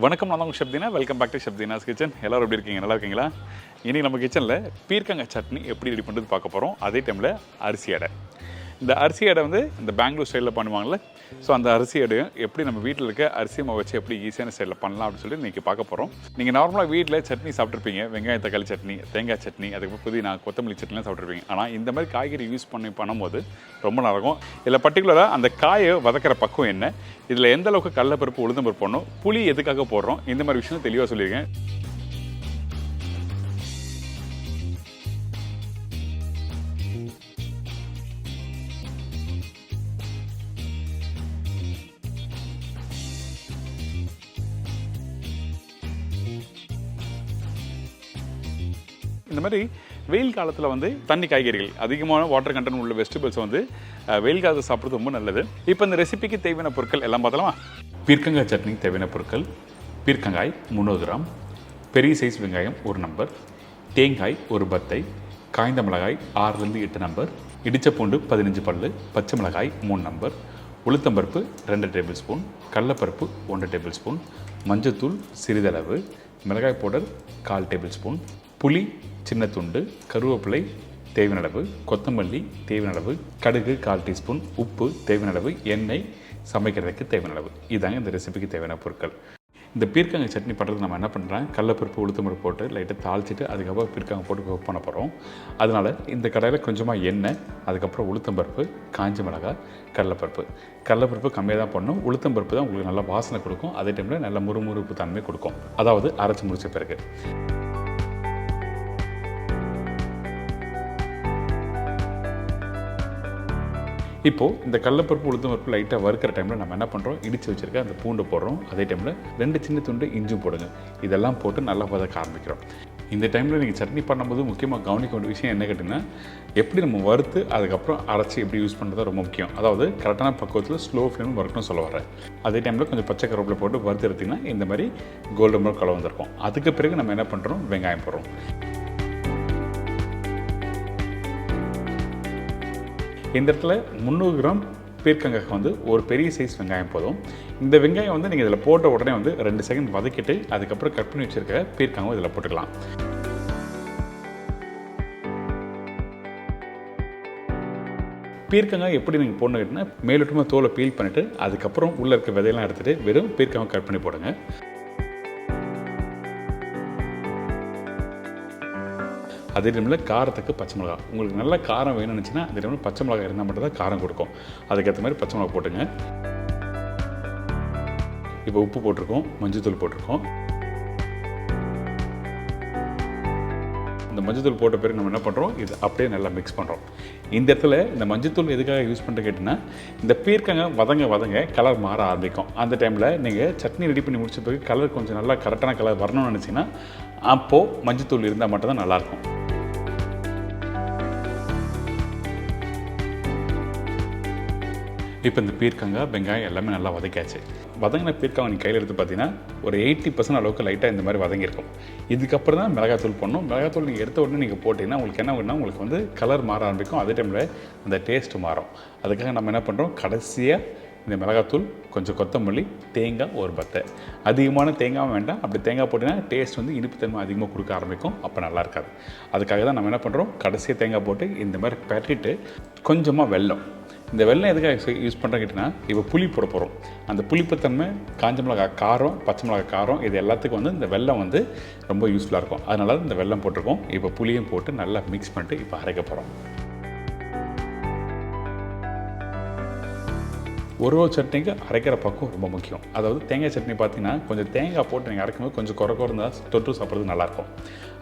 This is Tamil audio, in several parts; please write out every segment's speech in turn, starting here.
வணக்கம், நான் உங்கள் chef Deena. Welcome back to chef Deena's kitchen. எல்லோரும் எப்படி இருக்கீங்க? நல்லா இருக்கீங்களா? இன்றைக்கி நம்ம கிச்சனில் பீர்க்கங்காய் சட்னி எப்படி ரெடி பண்ணுறது பார்க்க போகிறோம். அதே டைமில் அரிசி அடை. இந்த அரிசி அடை வந்து இந்த பெங்களூர் ஸ்டைலில் பண்ணுவாங்கள்ல, ஸோ அந்த அரிசி அடையும் எப்படி நம்ம வீட்டில் இருக்க அரிசி மாவு வச்சு எப்படி ஈஸியான ஸ்டைலில் பண்ணலாம் அப்படின்னு சொல்லி இன்றைக்கி பார்க்க போகிறோம். நீங்கள் நார்மலாக வீட்டில் சட்னி சாப்பிட்ருப்பீங்க, வெங்காய தக்காளி சட்னி, தேங்காய் சட்னி, அதுக்கப்புறம் புதினா கொத்தமல்லி சட்னிலாம் சாப்பிட்ருப்பீங்க. ஆனால் இந்த மாதிரி காய்கறி யூஸ் பண்ணும்போது ரொம்ப நல்லாயிருக்கும். இதில் பர்டிகுலராக அந்த காயை வதக்கிற பக்குவம் என்ன, இதில் எந்த அளவுக்கு கடலைப்பருப்பு உளுந்தம்பருப்பு போடணும், புளி எதுக்காக போடுறோம், இந்த மாதிரி விஷயம் தெளிவாக சொல்லியிருக்கேன். இந்த மாதிரி வெயில் காலத்தில் வந்து தண்ணி காய்கறிகள் அதிகமான வாட்டர் கண்டென்ட் உள்ள வெஜிடபிள்ஸ் வந்து வெயில் காலத்தில் சாப்பிட்றது ரொம்ப நல்லது. இப்போ இந்த ரெசிபிக்கு தேவையான பொருட்கள் எல்லாம் பார்த்தலாமா? பீர்க்கங்காய் சட்னிக்கு தேவையான பொருட்கள்: பீர்க்கங்காய் 300 கிராம், பெரிய சைஸ் வெங்காயம் 1 நம்பர், தேங்காய் 1 பத்தை, காய்ந்த மிளகாய் 6லேருந்து 8 நம்பர், இடிச்ச பூண்டு 15 பல்லு, பச்சை மிளகாய் 3 நம்பர், உளுத்தம்பருப்பு 2 டேபிள் ஸ்பூன், கடலைப்பருப்பு 1 டேபிள் ஸ்பூன், மஞ்சத்தூள் சிறிதளவு, மிளகாய் பவுடர் 1/4 டேபிள் ஸ்பூன், புளி சின்ன துண்டு, கருவேப்பிலை தேவையான அளவு, கொத்தமல்லி தேவையான அளவு, கடுகு 1/4 டீஸ்பூன், உப்பு தேவையான அளவு, எண்ணெய் சமைக்கிறதுக்கு தேவையான அளவு. இதாங்க இந்த ரெசிபிக்கு தேவையான பொருட்கள். இந்த பீர்க்கங்காய் சட்னி பண்ணுறது நம்ம என்ன பண்ணுறோம், கடலைப்பருப்பு உளுத்தம்பருப்பு போட்டு லைட்டாக தாளிச்சிட்டு அதுக்கப்புறம் பீர்க்கங்காய் போட்டு குக் பண்ண போகிறோம். அதனால் இந்த கடாயில் கொஞ்சமாக எண்ணெய், அதுக்கப்புறம் உளுத்தம்பருப்பு, காஞ்ச மிளகாய், கடலைப்பருப்பு கம்மியாக தான் பண்ணணும். உளுத்தம்பருப்பு தான் உங்களுக்கு நல்லா வாசனை கொடுக்கும், அதே டைமில் நல்ல முறுமுறுப்பு தன்மை கொடுக்கும், அதாவது அரைச்சி முடிச்ச பிறகு. இப்போது இந்த கடலைப்பருப்பு உளுத்தம்பருப்பு லைட்டாக வறுக்கிற டைமில் நம்ம என்ன பண்ணுறோம், இடித்து வச்சுருக்க அந்த பூண்டு போடுறோம். அதே டைமில் 2 சின்ன துண்டு இஞ்சும் போடுங்க. இதெல்லாம் போட்டு நல்லா வதக்க ஆரம்பிக்கிறோம். இந்த டைமில் நீங்கள் சட்னி பண்ணும்போது முக்கியமாக கவனிக்க வேண்டிய விஷயம் என்ன கேட்டிங்கன்னா, எப்படி நம்ம வறுத்து அதுக்கப்புறம் அரைச்சி எப்படி யூஸ் பண்ணுறது ரொம்ப முக்கியம். அதாவது கரெக்டான பக்குவத்தில் ஸ்லோ ஃப்ளேம் வறுக்கணும்னு சொல்ல வரேன். அதே டைமில் கொஞ்சம் பச்சை கருவேப்பிலை போட்டு வறுத்து எடுத்திங்கன்னா இந்த மாதிரி கோல்டன் ப்ரௌன் கலர் வந்திருக்கும். அதுக்கு பிறகு நம்ம என்ன பண்ணுறோம், வெங்காயம் போடுறோம். இந்த இடத்துல 300 கிராம் பீர்க்கங்காய் வந்து ஒரு பெரிய சைஸ் வெங்காயம் போதும். இந்த வெங்காயம் வந்து நீங்கள் இதில் போட்ட உடனே வந்து 2 செகண்ட் வதக்கிட்டு அதுக்கப்புறம் கட் பண்ணி வச்சுருக்க பீர்க்கங்காய் இதில் போட்டுக்கலாம். பீர்க்கங்காய் எப்படி நீங்கள் போடணும் கேட்டிங்கன்னா, மேலோட்டமாக தோலை பீல் பண்ணிவிட்டு அதுக்கப்புறம் உள்ளே இருக்க விதையெல்லாம் எடுத்துகிட்டு வெறும் பீர்க்கங்காய் கட் பண்ணி போடுங்க. அதே டைமில் காரத்துக்கு பச்சை மிளகா, உங்களுக்கு நல்ல காரம் வேணும்னு நினச்சின்னா அதே டைமில் பச்சை மிளகா இருந்தால் மட்டும் தான் காரம் கொடுக்கும். அதுக்கேற்ற மாதிரி பச்சை மிளகா போட்டுங்க. இப்போ உப்பு போட்டிருக்கோம், மஞ்சள் போட்டிருக்கோம். இந்த மஞ்சள் போட்ட பிறகு நம்ம என்ன பண்ணுறோம், இது அப்படியே நல்லா மிக்ஸ் பண்ணுறோம். இந்த இடத்துல இந்த மஞ்சள் எதுக்காக யூஸ் பண்ணுறது கேட்டிங்கன்னா, இந்த பீர்க்கங்காய் வதங்க கலர் மாற ஆரம்பிக்கும். அந்த டைமில் நீங்கள் சட்னி ரெடி பண்ணி முடிச்ச பிறகு கலர் கொஞ்சம் நல்லா கரெக்டான கலர் வரணும்னு நினச்சிங்கன்னா அப்போது மஞ்சள் இருந்தால் மட்டும் தான் நல்லாயிருக்கும். இப்போ இந்த பீர்க்கங்காய் வெங்காயம் எல்லாமே நல்லா வதக்காச்சு. வதங்கின பீர்க்கங்காய் நீங்கள் கையில் எடுத்து பார்த்தீங்கன்னா ஒரு 80% அளவுக்கு லைட்டாக இந்த மாதிரி வதங்கியிருக்கும். இதுக்கப்புறம் தான் மிளகாத்தூள் போடணும். மிளகாத்தூள் நீங்கள் எடுத்த உடனே நீங்கள் போட்டிங்கன்னா உங்களுக்கு என்ன வேணும்னா உங்களுக்கு வந்து கலர் மாற ஆரம்பிக்கும். அதே டைமில் அந்த டேஸ்ட்டு மாறும். அதுக்காக நம்ம என்ன பண்ணுறோம், கடைசியாக இந்த மிளகாத்தூள், கொஞ்சம் கொத்தமல்லி, தேங்காய் 1 பத்தை. அதிகமான தேங்காய் வேண்டாம். அப்படி தேங்காய் போட்டிங்கன்னா டேஸ்ட் வந்து இனிப்பு தன்மை அதிகமாக கொடுக்க ஆரம்பிக்கும், அப்போ நல்லா இருக்காது. அதுக்காக தான் நம்ம என்ன பண்ணுறோம், கடைசியாக தேங்காய் போட்டு இந்த மாதிரி பரட்டிட்டு கொஞ்சமாக வெல்லம். இந்த வெல்லம் எதுக்காக யூஸ் பண்ணுறேன் கேட்டிங்கன்னா, இப்போ புளி போட போகிறோம். அந்த புளிப்புத்தன்மை, காஞ்ச மிளகாய் காரம், பச்சை மிளகாய் காரம், இது எல்லாத்துக்கும் வந்து இந்த வெல்லம் வந்து ரொம்ப யூஸ்ஃபுல்லாக இருக்கும். அதனால இந்த வெல்லம் போட்டிருக்கோம். இப்போ புளியும் போட்டு நல்லா மிக்ஸ் பண்ணிட்டு இப்போ அரைக்க போகிறோம். ஒரு சட்னிக்கு அரைக்கிற பக்கம் ரொம்ப முக்கியம். அதாவது தேங்காய் சட்னி பார்த்தீங்கன்னா கொஞ்சம் தேங்காய் போட்டு நீங்கள் அரைக்கும்போது கொஞ்சம் இருந்தால் தொட்டு சாப்பிட்றது நல்லாயிருக்கும்.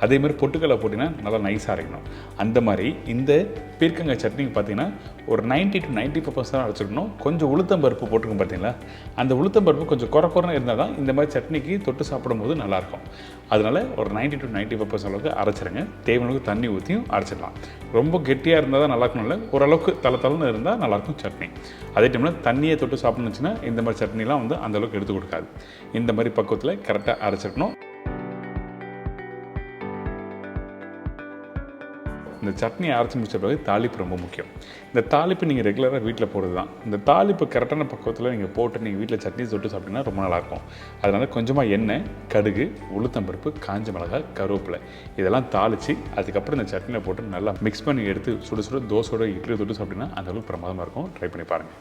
அதேமாதிரி பொட்டுக்கடலை போட்டிங்கன்னா நல்லா நைஸாக அரைக்கணும். அந்த மாதிரி இந்த பீர்க்கங்காய் சட்னிக்கு பார்த்தீங்கன்னா ஒரு 90 to 95% அரைச்சிக்கணும். கொஞ்சம் உளுத்தம்பருப்பு போட்டுருக்கோம் பார்த்தீங்களா, அந்த உளுத்தம்பருப்பு கொஞ்சம் குறைன்னு இருந்தால் தான் இந்த மாதிரி சட்னிக்கு தொட்டு சாப்பிடும்போது நல்லாயிருக்கும். அதனால் ஒரு 90 to 95% அளவுக்கு அரைச்சிருங்க. தேவையான தண்ணி ஊற்றியும் அரைச்சிடலாம். ரொம்ப கெட்டியாக இருந்தால் தான் நல்லாயிருக்கும். இல்லை ஓரளவுக்கு தளன்னு இருந்தால் நல்லாயிருக்கும் சட்னி. அதே டைமில் தண்ணியை தொட்டு சாப்பிட்ணுச்சுன்னா இந்த மாதிரி சட்னிலாம் வந்து அந்தளவுக்கு எடுத்து கொடுக்காது. இந்த மாதிரி பக்குவத்தில் கரெக்டாக அரைச்சிக்கணும். இந்த சட்னி அரைச்சி முடிச்ச பிறகு தாளிப்பு ரொம்ப முக்கியம். இந்த தாளிப்பு நீங்கள் ரெகுலராக வீட்டில் போடுறது தான். இந்த தாளிப்பு கரெக்டான பக்குவத்தில் நீங்கள் போட்டு நீங்கள் வீட்டில் சட்னி தொட்டு சாப்பிட்டீங்கன்னா ரொம்ப நல்லாயிருக்கும். அதனால் கொஞ்சமாக எண்ணெய், கடுகு, உளுத்தம்பருப்பு, காஞ்ச மிளகாய், கருவேப்பிலை இதெல்லாம் தாளித்து அதுக்கப்புறம் இந்த சட்னியில் போட்டு நல்லா மிக்ஸ் பண்ணி எடுத்து சுட சுட தோசையோட இட்லி தொட்டு சாப்பிட்டீங்கன்னா அந்த அளவுக்கு பிரமாதமாக இருக்கும். ட்ரை பண்ணி பாருங்கள்.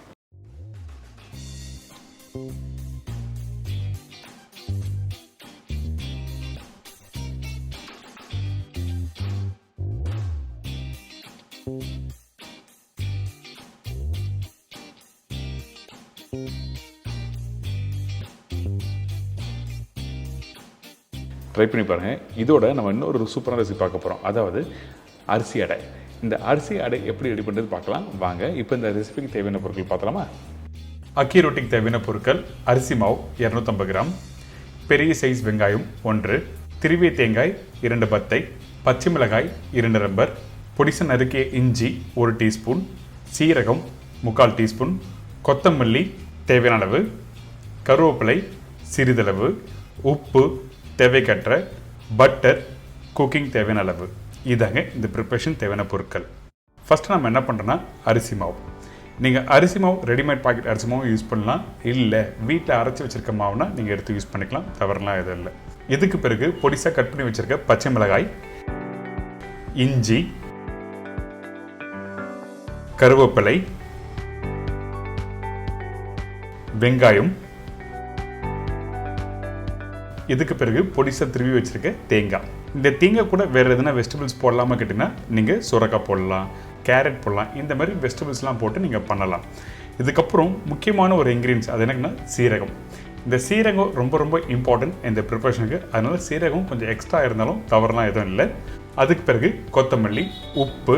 ட்ரை பண்ணி பாருங்கள். இதோட நம்ம இன்னொரு சூப்பரான ரெசிபி பார்க்க போகிறோம். அதாவது அரிசி அடை. இந்த அரிசி அடை எப்படி ரெடி பண்ணுறது பார்க்கலாம் வாங்க. இப்போ இந்த ரெசிபிக்கு தேவையான பொருட்கள் பார்த்தலாமா? அக்கி ரொட்டிக்கு தேவையான பொருட்கள்: அரிசி மாவு 250 கிராம், பெரிய சைஸ் வெங்காயம் 1, திருவிய தேங்காய் 2 பத்தை, பச்சை மிளகாய் 2 ரப்பர், பொடிசு நறுக்கிய இஞ்சி 1 டீஸ்பூன், சீரகம் 3/4 டீஸ்பூன், கொத்தமல்லி தேவையான அளவு, கருவேப்பிலை சிறிதளவு, உப்பு தேவைக்கற்ற, பட்டர் குக்கிங் தேவையான அளவு. இதாங்க இந்த ப்ரிப்பரேஷன் தேவையான பொருட்கள். ஃபஸ்ட்டு நம்ம என்ன பண்ணுறோன்னா அரிசி மாவு. நீங்கள் அரிசி மாவு ரெடிமேட் பாக்கெட் அரிசி மாவு யூஸ் பண்ணலாம். இல்லை வீட்டில் அரைச்சி வச்சுருக்க மாவுனா நீங்கள் எடுத்து யூஸ் பண்ணிக்கலாம். தவறுலாம் எதுவும் இல்லை. இதுக்கு பிறகு பொடிசாக கட் பண்ணி வச்சுருக்க பச்சை மிளகாய், இஞ்சி, கருவேப்பிலை, வெங்காயம், இதுக்கு பிறகு பொடிசாக திருவி வச்சுருக்க தேங்காய். இந்த தேங்காய் கூட வேறு எதுனா வெஜிடபிள்ஸ் போடலாமா கேட்டிங்கன்னா நீங்கள் சுரக்காய் போடலாம், கேரட் போடலாம். இந்த மாதிரி வெஜிடபிள்ஸ்லாம் போட்டு நீங்கள் பண்ணலாம். இதுக்கப்புறம் முக்கியமான ஒரு இன்க்ரீடியன்ஸ் அது என்னன்னா சீரகம். இந்த சீரகம் ரொம்ப ரொம்ப இம்பார்ட்டன்ட் இந்த ப்ரிப்பரேஷனுக்கு. அதனால் சீரகம் கொஞ்சம் எக்ஸ்ட்ரா இருந்தாலும் தவறுலாம் எதுவும் இல்லை. அதுக்கு பிறகு கொத்தமல்லி, உப்பு,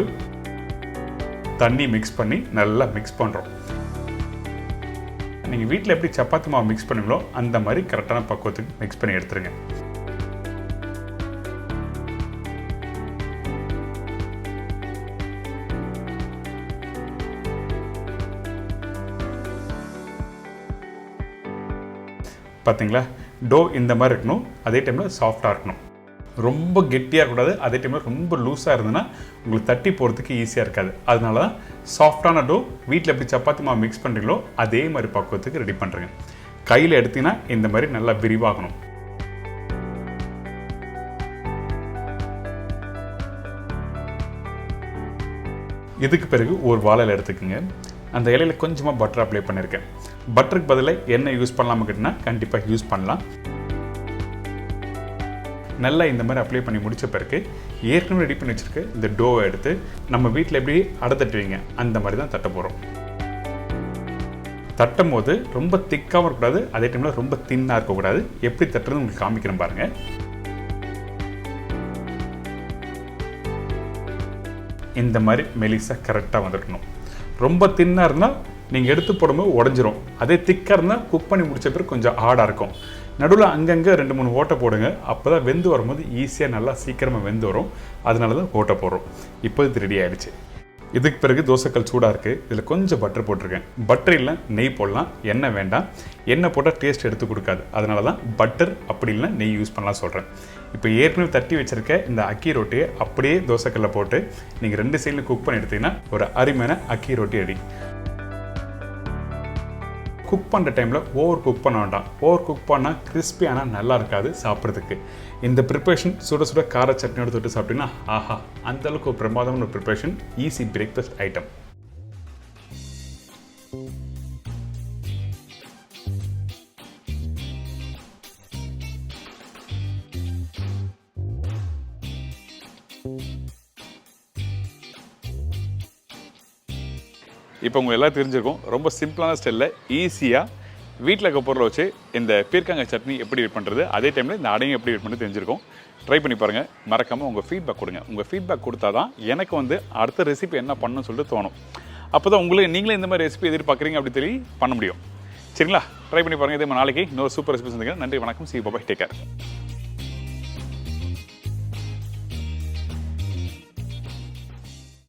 தண்ணி மிக்ஸ் பண்ணி நல்லா மிக்ஸ் பண்ணுறோம். நீங்கள் வீட்டில் எப்படி சப்பாத்தி மாவு மிக்ஸ் பண்ணுங்களோ அந்த மாதிரி கரெக்டான பக்குவத்துக்கு மிக்ஸ் பண்ணி எடுத்துருங்க. பார்த்தீங்களா, டோ இந்த மாதிரி இருக்கணும். அதே டைமில் சாஃப்டாக இருக்கணும். ரொம்ப கெட்டியாக இருக்கக்கூடாது. அதே டைமில் ரொம்ப லூஸாக இருந்ததுன்னா உங்களுக்கு தட்டி போகிறதுக்கு ஈஸியாக இருக்காது. அதனால தான் சாஃப்டான டோ வீட்டில் எப்படி சப்பாத்தி மாவு மிக்ஸ் பண்ணுறீங்களோ அதே மாதிரி பக்குவத்துக்கு ரெடி பண்ணுறேங்க. கையில் எடுத்தீங்கன்னா இந்த மாதிரி நல்லா விரிவாகணும். இதுக்கு பிறகு ஒரு வாழை எடுத்துக்கோங்க. அந்த இலையில் கொஞ்சமாக பட்டர் அப்ளை பண்ணியிருக்கேன். பட்டருக்கு பதிலாக எண்ணெய் யூஸ் பண்ணலாமா கேட்டிங்கன்னா கண்டிப்பாக யூஸ் பண்ணலாம். நல்லா இந்த மாதிரி அப்ளை பண்ணி முடித்த பிறகு ஏற்கனவே ரெடி பண்ணி வச்சுருக்க இந்த டோவை எடுத்து நம்ம வீட்டில் எப்படி அடை தட்டுவீங்க அந்த மாதிரி தான் தட்ட போகிறோம். தட்டும் போது ரொம்ப திக்காகவும் இருக்கக்கூடாது, அதே டைமில் ரொம்ப தின்னாக இருக்கக்கூடாது. எப்படி தட்டுறது உங்களுக்கு காமிக்கிறேன் பாருங்கள். இந்த மாதிரி மெலிசாக கரெக்டாக வந்துடணும். ரொம்ப தின்னாக இருந்தால் நீங்கள் எடுத்து போடும்போது உடஞ்சிரும். அதே திக்காக இருந்தால் குக் பண்ணி முடித்த பிறகு கொஞ்சம் ஹார்டாக இருக்கும். நடுவில் அங்கங்கே 2-3 ஓட்டை போடுங்க. அப்போ தான் வெந்து வரும்போது ஈஸியாக நல்லா சீக்கிரமாக வெந்து வரும். அதனால தான் ஓட்டை போடுறோம். இப்போ இது ரெடி ஆகிடுச்சு. இதுக்கு பிறகு தோசைக்கல் சூடாக இருக்குது. இதில் கொஞ்சம் பட்டர் போட்டிருக்கேன். பட்டர் இல்லை நெய் போடலாம். எண்ணெய் வேண்டாம். எண்ணெய் போட்டால் டேஸ்ட் எடுத்து கொடுக்காது. அதனால தான் பட்டர் அப்படி இல்லைனா நெய் யூஸ் பண்ணலாம் சொல்கிறேன். இப்போ ஏற்கனவே தட்டி வச்சுருக்க இந்த அக்கி ரொட்டியை அப்படியே தோசைக்கல்ல போட்டு நீங்கள் 2 சைடில் குக் பண்ணி எடுத்தீங்கன்னா ஒரு அருமையான அக்கி ரொட்டி ரெடி. குக் பண்ணுற டைமில் ஓவர் குக் பண்ண வேண்டாம். ஓவர் குக் பண்ணால் கிறிஸ்பியான நல்லா இருக்காது சாப்பிட்றதுக்கு. இந்த ப்ரிப்பரேஷன் சுட சுட கார சட்னியோடு தொட்டு சாப்பிட்டீங்கன்னா ஆஹா, அந்தளவுக்கு ஒரு பிரமாதமான ஒரு ப்ரிப்பரேஷன். Easy breakfast item. இப்போ உங்களுக்கு எல்லாம் தெரிஞ்சிருக்கும். ரொம்ப சிம்பிளான ஸ்டைலில் ஈஸியாக வீட்டில் இருக்க பொருளை வச்சு இந்த பீர்க்கங்காய் சட்னி எப்படி வெயிட் பண்ணுறது, அதே டைமில் இந்த அடையும் எப்படி வெயிட் பண்ணுறது தெரிஞ்சிருக்கும். ட்ரை பண்ணி பாருங்கள். மறக்காமல் உங்கள் ஃபீட்பேக் கொடுங்க. உங்கள் ஃபீட்பேக் கொடுத்தா தான் எனக்கு அடுத்த ரெசிபி என்ன பண்ணணும்னு சொல்லிட்டு தோணும். அப்போ தான் நீங்களே இந்த மாதிரி ரெசிபி எதிர்பார்க்குறீங்க அப்படி சொல்லி பண்ண முடியும். சரிங்களா? ட்ரை பண்ணி பாருங்கள். இதே மாதிரி நாளைக்கு இன்னொரு சூப்பர் ரெசிபி சந்திக்கிறேன். நன்றி, வணக்கம். சி பாய், டேக் கேர்.